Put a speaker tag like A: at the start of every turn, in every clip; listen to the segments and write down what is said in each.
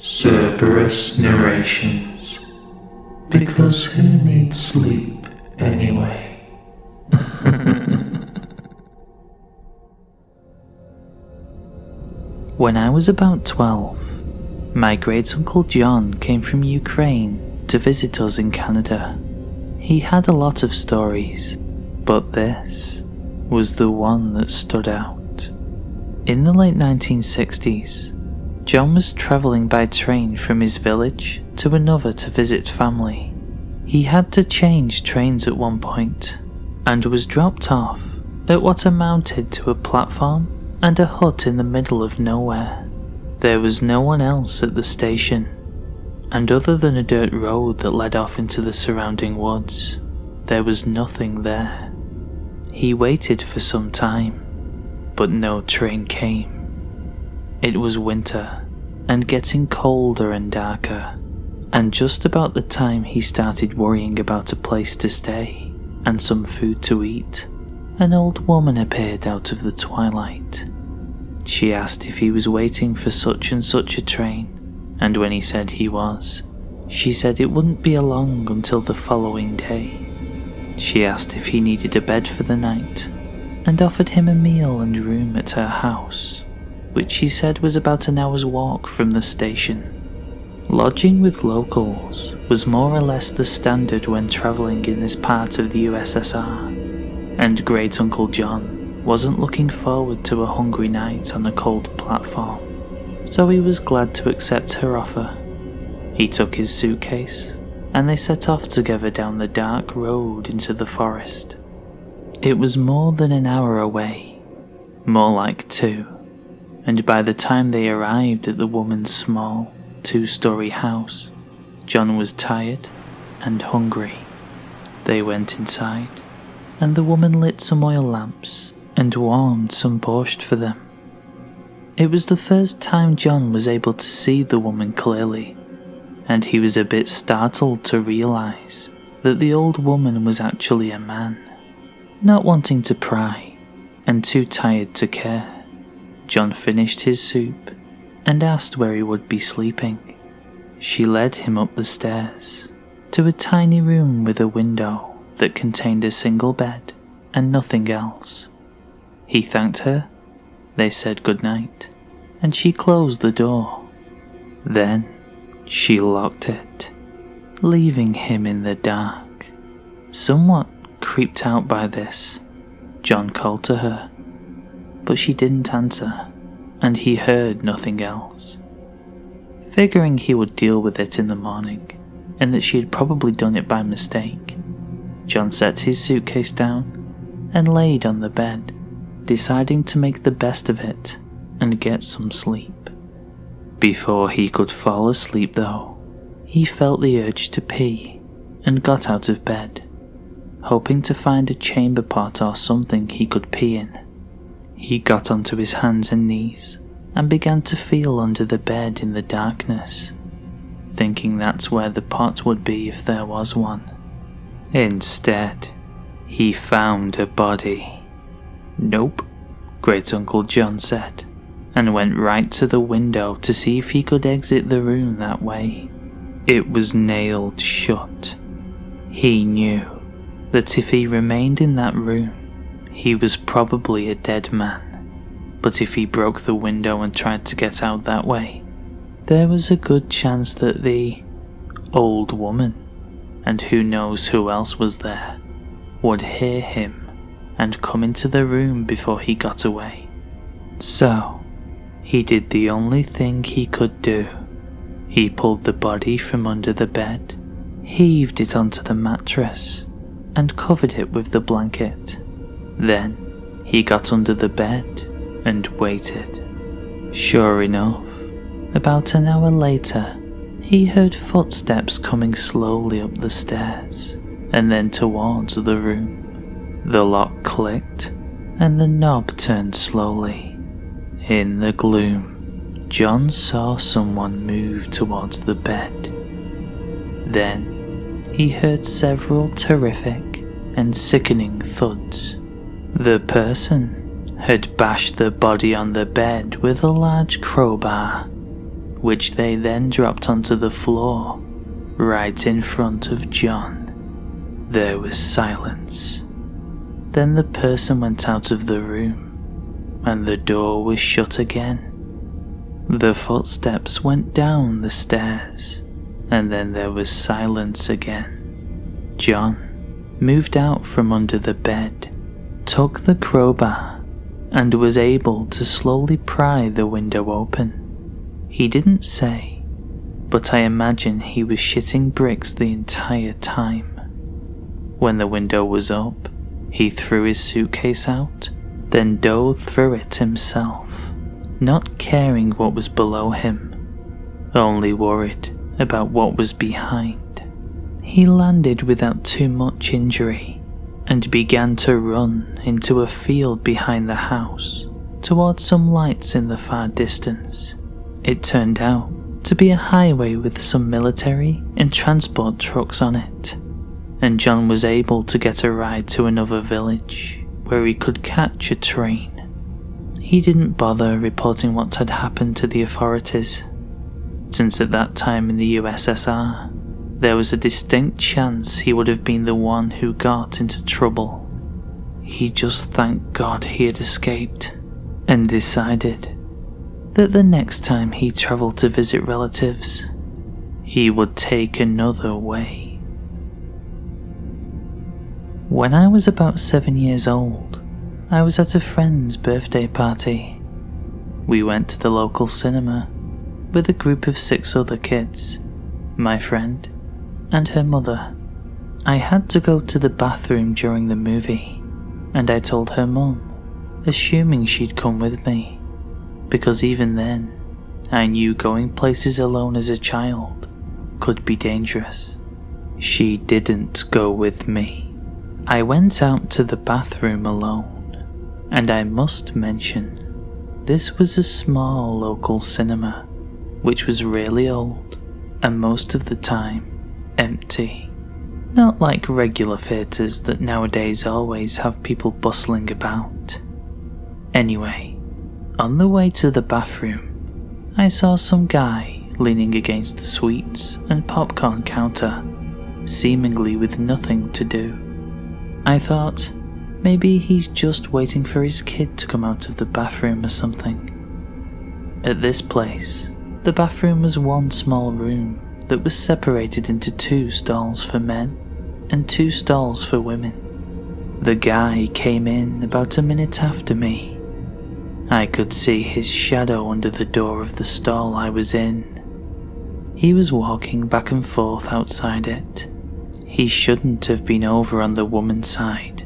A: Cerberus narrations. Because who needs sleep anyway?
B: When I was about 12, my great-uncle John came from Ukraine to visit us in Canada. He had a lot of stories, but this was the one that stood out. In the late 1960s, John was travelling by train from his village to another to visit family. He had to change trains at one point, and was dropped off at what amounted to a platform and a hut in the middle of nowhere. There was no one else at the station, and other than a dirt road that led off into the surrounding woods, there was nothing there. He waited for some time, but no train came. It was winter, and getting colder and darker, and just about the time he started worrying about a place to stay and some food to eat, an old woman appeared out of the twilight. She asked if he was waiting for such and such a train, and when he said he was, she said it wouldn't be long until the following day. She asked if he needed a bed for the night, and offered him a meal and room at her house, which she said was about an hour's walk from the station. Lodging with locals was more or less the standard when travelling in this part of the USSR, and Great Uncle John wasn't looking forward to a hungry night on a cold platform, so he was glad to accept her offer. He took his suitcase, and they set off together down the dark road into the forest. It was more than an hour away, more like 2, and by the time they arrived at the woman's small, 2-story house, John was tired and hungry. They went inside, and the woman lit some oil lamps and warmed some borscht for them. It was the first time John was able to see the woman clearly, and he was a bit startled to realise that the old woman was actually a man. Not wanting to pry, and too tired to care, John finished his soup and asked where he would be sleeping. She led him up the stairs to a tiny room with a window that contained a single bed and nothing else. He thanked her, they said goodnight, and she closed the door. Then she locked it, leaving him in the dark. Somewhat creeped out by this, John called to her, but she didn't answer, and he heard nothing else. Figuring he would deal with it in the morning, and that she had probably done it by mistake, John set his suitcase down and laid on the bed, deciding to make the best of it and get some sleep. Before he could fall asleep though, he felt the urge to pee and got out of bed, hoping to find a chamber pot or something he could pee in. He got onto his hands and knees and began to feel under the bed in the darkness, thinking that's where the pot would be if there was one. Instead, he found a body. "Nope," Great Uncle John said, and went right to the window to see if he could exit the room that way. It was nailed shut. He knew that if he remained in that room, he was probably a dead man, but if he broke the window and tried to get out that way, there was a good chance that the old woman, and who knows who else was there, would hear him and come into the room before he got away. So, he did the only thing he could do. He pulled the body from under the bed, heaved it onto the mattress, and covered it with the blanket. Then, he got under the bed and waited. Sure enough, about an hour later, he heard footsteps coming slowly up the stairs, and then towards the room. The lock clicked, and the knob turned slowly. In the gloom, John saw someone move towards the bed. Then, he heard several terrific and sickening thuds. The person had bashed the body on the bed with a large crowbar. which they then dropped onto the floor, right in front of John. There was silence. Then the person went out of the room, and the door was shut again. The footsteps went down the stairs, and then there was silence again. John moved out from under the bed, took the crowbar, and was able to slowly pry the window open. He didn't say, but I imagine he was shitting bricks the entire time. When the window was up, he threw his suitcase out, then dove through it himself, not caring what was below him, only worried about what was behind. He landed without too much injury and began to run into a field behind the house towards some lights in the far distance. It turned out to be a highway with some military and transport trucks on it, and John was able to get a ride to another village where he could catch a train. He didn't bother reporting what had happened to the authorities, since at that time in the USSR, there was a distinct chance he would have been the one who got into trouble. He just thanked God he had escaped, and decided that the next time he travelled to visit relatives, he would take another way. When I was about 7 years old, I was at a friend's birthday party. We went to the local cinema with a group of 6 other kids, my friend and her mother. I had to go to the bathroom during the movie, and I told her mum, assuming she'd come with me, because even then, I knew going places alone as a child could be dangerous. She didn't go with me. I went out to the bathroom alone, and I must mention, this was a small local cinema, which was really old, and most of the time, empty. Not like regular theatres that nowadays always have people bustling about. Anyway, on the way to the bathroom, I saw some guy leaning against the sweets and popcorn counter, seemingly with nothing to do. I thought, maybe he's just waiting for his kid to come out of the bathroom or something. At this place, the bathroom was one small room that was separated into 2 stalls for men and 2 stalls for women. The guy came in about a minute after me. I could see his shadow under the door of the stall I was in. He was walking back and forth outside it. He shouldn't have been over on the woman's side,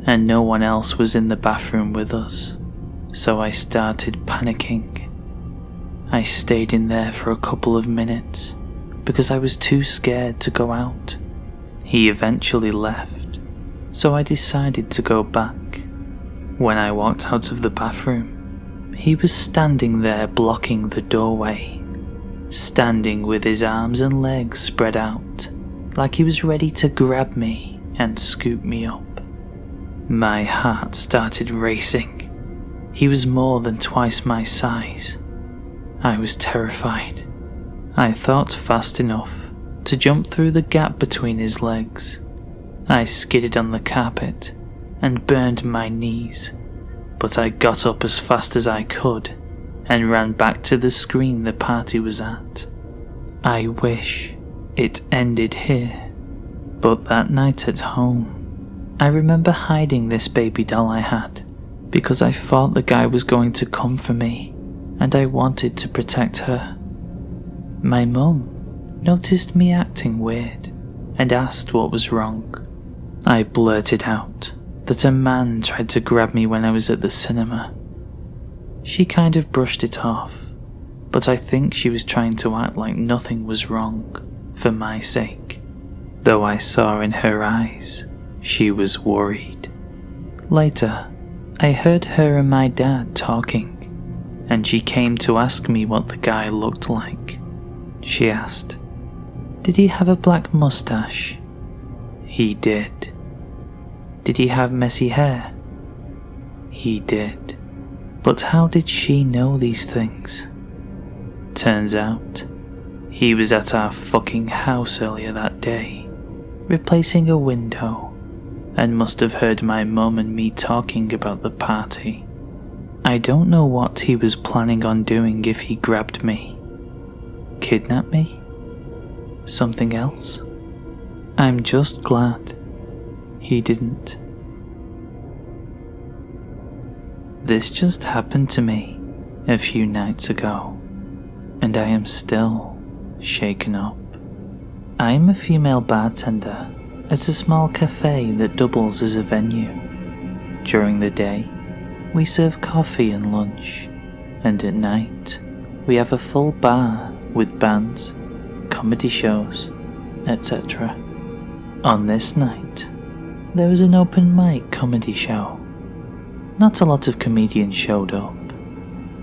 B: and no one else was in the bathroom with us, so I started panicking. I stayed in there for a couple of minutes because I was too scared to go out. He eventually left, so I decided to go back. When I walked out of the bathroom, he was standing there blocking the doorway, standing with his arms and legs spread out, like he was ready to grab me and scoop me up. My heart started racing. He was more than twice my size. I was terrified. I thought fast enough to jump through the gap between his legs. I skidded on the carpet and burned my knees, but I got up as fast as I could and ran back to the screen the party was at. I wish it ended here, but that night at home, I remember hiding this baby doll I had because I thought the guy was going to come for me and I wanted to protect her. My mum noticed me acting weird and asked what was wrong. I blurted out that a man tried to grab me when I was at the cinema. She kind of brushed it off, but I think she was trying to act like nothing was wrong for my sake, though I saw in her eyes she was worried. Later, I heard her and my dad talking, and she came to ask me what the guy looked like. She asked, "Did he have a black mustache?" He did. Did he have messy hair? He did. But how did she know these things? Turns out, he was at our fucking house earlier that day, replacing a window, and must have heard my mum and me talking about the party. I don't know what he was planning on doing if he grabbed me. Kidnap me? Something else? I'm just glad he didn't. This just happened to me a few nights ago, and I am still shaken up. I am a female bartender at a small cafe that doubles as a venue. During the day, we serve coffee and lunch, and at night, we have a full bar with bands, comedy shows, etc. On this night, there was an open mic comedy show. Not a lot of comedians showed up,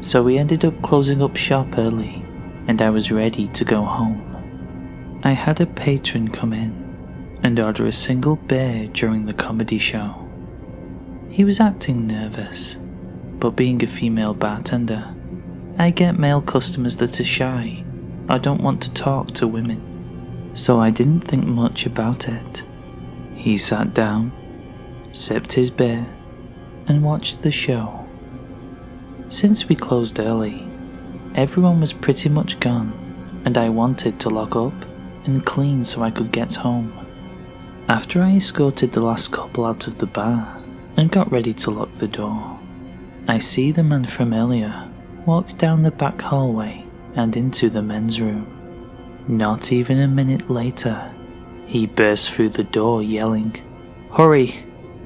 B: so we ended up closing up shop early, and I was ready to go home. I had a patron come in and order a single beer during the comedy show. He was acting nervous, but being a female bartender, I get male customers that are shy or don't want to talk to women, so I didn't think much about it. He sat down, sipped his beer, and watched the show. Since we closed early, everyone was pretty much gone, and I wanted to lock up and clean so I could get home. After I escorted the last couple out of the bar and got ready to lock the door, I see the man from earlier walk down the back hallway and into the men's room. Not even a minute later, he burst through the door yelling, "Hurry!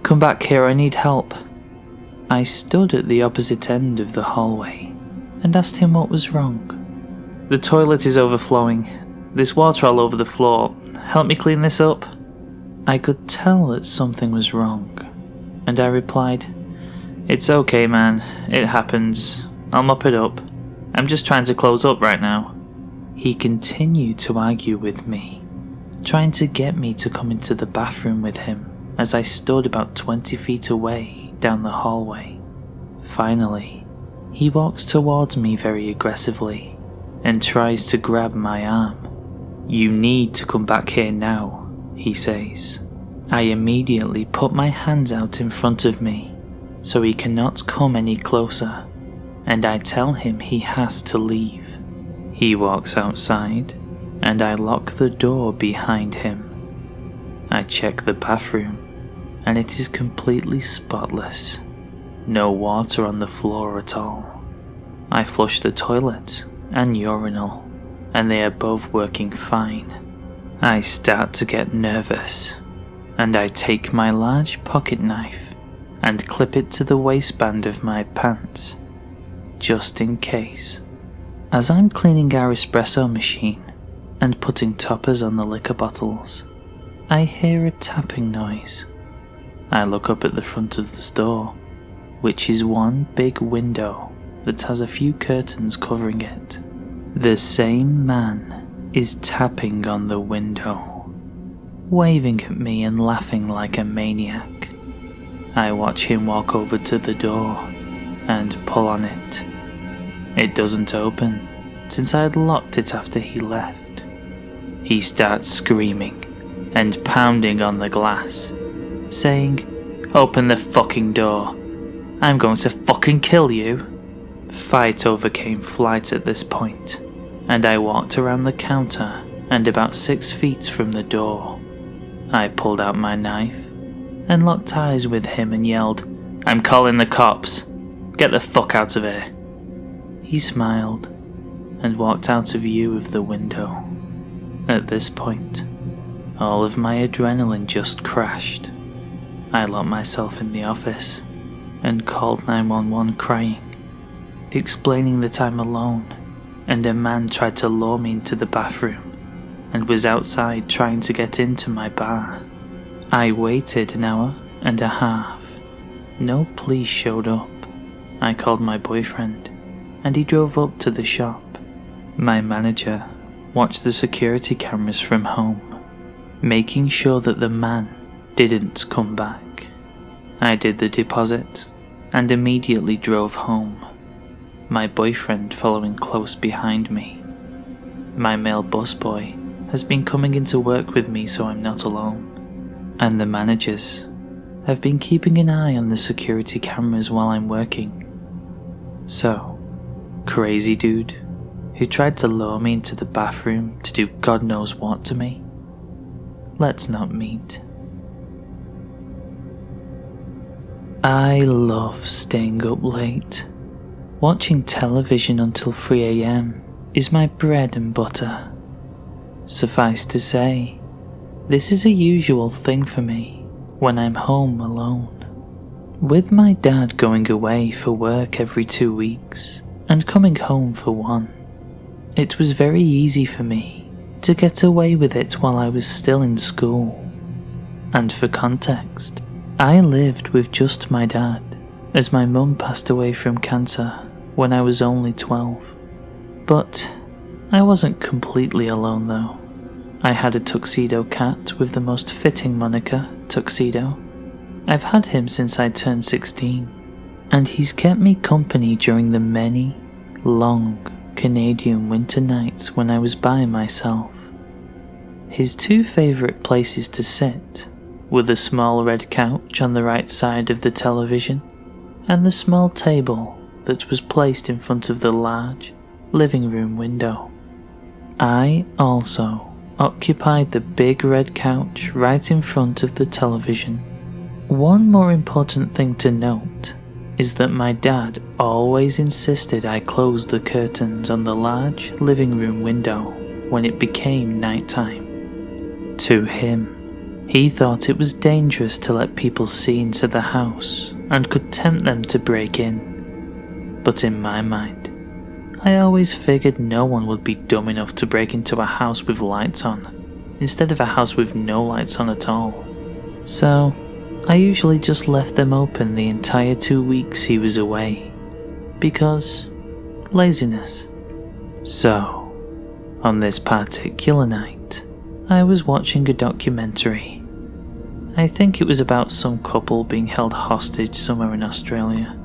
B: Come back here, I need help." I stood at the opposite end of the hallway and asked him what was wrong. "The toilet is overflowing. There's water all over the floor. Help me clean this up." I could tell that something was wrong, and I replied, "It's okay, man. It happens. I'll mop it up. I'm just trying to close up right now." He continued to argue with me, trying to get me to come into the bathroom with him as I stood about 20 feet away down the hallway. Finally, he walks towards me very aggressively and tries to grab my arm. "You need to come back here now," he says. I immediately put my hands out in front of me so he cannot come any closer, and I tell him he has to leave. He walks outside and I lock the door behind him. I check the bathroom and it is completely spotless. No water on the floor at all. I flush the toilet and urinal, and they are both working fine. I start to get nervous, and I take my large pocket knife and clip it to the waistband of my pants, just in case. As I'm cleaning our espresso machine and putting toppers on the liquor bottles, I hear a tapping noise. I look up at the front of the store, which is one big window that has a few curtains covering it. The same man is tapping on the window, waving at me and laughing like a maniac. I watch him walk over to the door and pull on it. It doesn't open, since I had locked it after he left. He starts screaming and pounding on the glass, saying, "Open the fucking door. I'm going to fucking kill you." Fight overcame flight at this point, and I walked around the counter and about 6 feet from the door. I pulled out my knife and locked eyes with him and yelled, "I'm calling the cops. Get the fuck out of here." He smiled and walked out of view of the window. At this point, all of my adrenaline just crashed. I locked myself in the office and called 911 crying, explaining that I'm alone and a man tried to lure me into the bathroom and was outside trying to get into my bar. I waited an hour and a half. No police showed up. I called my boyfriend and he drove up to the shop. My manager watched the security cameras from home, making sure that the man didn't come back. I did the deposit and immediately drove home, my boyfriend following close behind me. my male busboy, has been coming into work with me so I'm not alone, and the managers have been keeping an eye on the security cameras while I'm working. So, crazy dude, who tried to lure me into the bathroom to do God knows what to me, let's not meet. I love staying up late. Watching television until 3 AM is my bread and butter. Suffice to say, this is a usual thing for me when I'm home alone. With my dad going away for work every 2 weeks and coming home for one, it was very easy for me to get away with it while I was still in school. And for context, I lived with just my dad, as my mum passed away from cancer when I was only 12. But I wasn't completely alone though. I had a tuxedo cat with the most fitting moniker, Tuxedo. I've had him since I turned 16, and he's kept me company during the many, long Canadian winter nights when I was by myself. His two favourite places to sit were the small red couch on the right side of the television and the small table that was placed in front of the large living room window. I also occupied the big red couch right in front of the television. One more important thing to note is that my dad always insisted I close the curtains on the large living room window when it became nighttime. To him, he thought it was dangerous to let people see into the house and could tempt them to break in. But in my mind, I always figured no one would be dumb enough to break into a house with lights on, instead of a house with no lights on at all. So, I usually just left them open the entire 2 weeks he was away, because laziness. So, on this particular night, I was watching a documentary. I think it was about some couple being held hostage somewhere in Australia.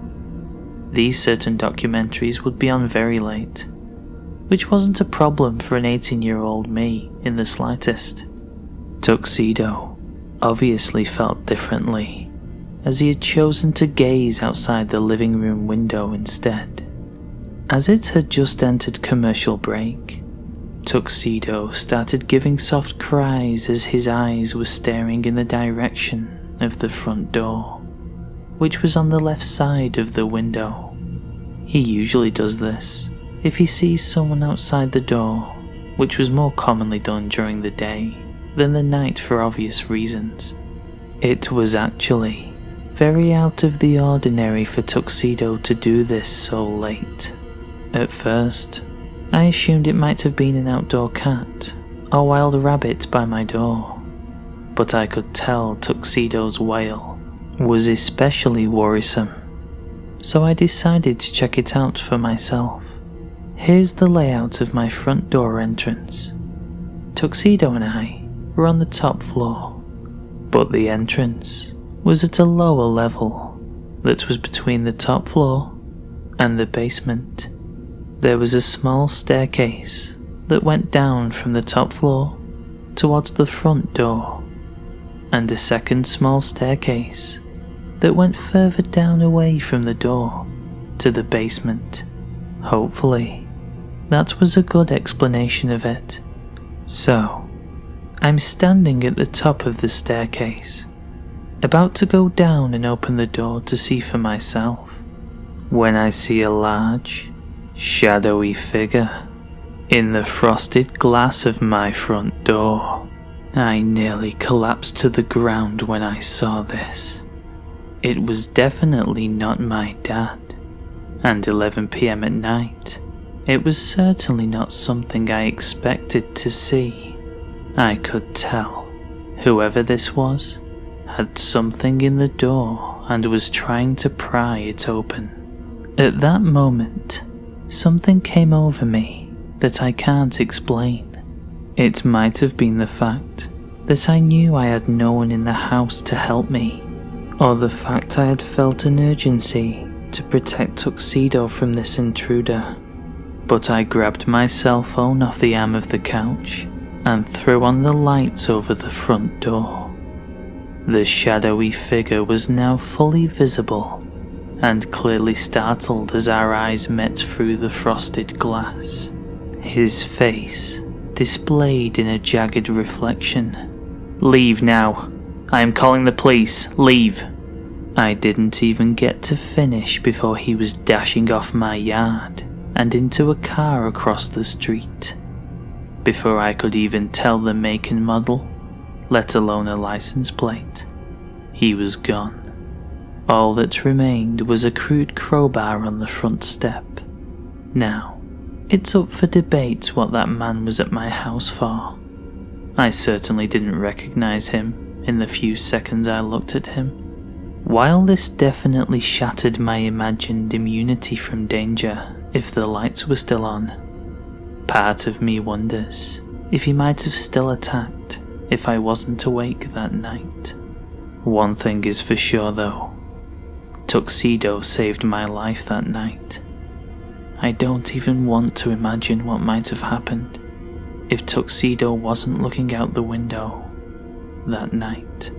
B: These certain documentaries would be on very late, which wasn't a problem for an 18-year-old me in the slightest. Tuxedo obviously felt differently, as he had chosen to gaze outside the living room window instead. As it had just entered commercial break, Tuxedo started giving soft cries as his eyes were staring in the direction of the front door, which was on the left side of the window. He usually does this if he sees someone outside the door, which was more commonly done during the day than the night for obvious reasons. It was actually very out of the ordinary for Tuxedo to do this so late. At first, I assumed it might have been an outdoor cat or wild rabbit by my door, but I could tell Tuxedo's wail was especially worrisome, so I decided to check it out for myself. Here's the layout of my front door entrance. Tuxedo and I were on the top floor, but the entrance was at a lower level that was between the top floor and the basement. There was a small staircase that went down from the top floor towards the front door, and a second small staircase that went further down away from the door to the basement. Hopefully, that was a good explanation of it. So, I'm standing at the top of the staircase, about to go down and open the door to see for myself, when I see a large, shadowy figure in the frosted glass of my front door. I nearly collapsed to the ground when I saw this. It was definitely not my dad, and 11 PM at night, it was certainly not something I expected to see. I could tell whoever this was had something in the door and was trying to pry it open. At that moment, something came over me that I can't explain. It might have been the fact that I knew I had no one in the house to help me, or the fact I had felt an urgency to protect Tuxedo from this intruder. but I grabbed my cell phone off the arm of the couch and threw on the lights over the front door. The shadowy figure was now fully visible and clearly startled as our eyes met through the frosted glass. His face displayed in a jagged reflection. "Leave now. I am calling the police. Leave." I didn't even get to finish before he was dashing off my yard and into a car across the street. Before I could even tell the make and model, let alone a license plate, he was gone. All that remained was a crude crowbar on the front step. Now, it's up for debate what that man was at my house for. I certainly didn't recognize him in the few seconds I looked at him. While this definitely shattered my imagined immunity from danger if the lights were still on, part of me wonders if he might have still attacked if I wasn't awake that night. One thing is for sure though, Tuxedo saved my life that night. I don't even want to imagine what might have happened if Tuxedo wasn't looking out the window that night.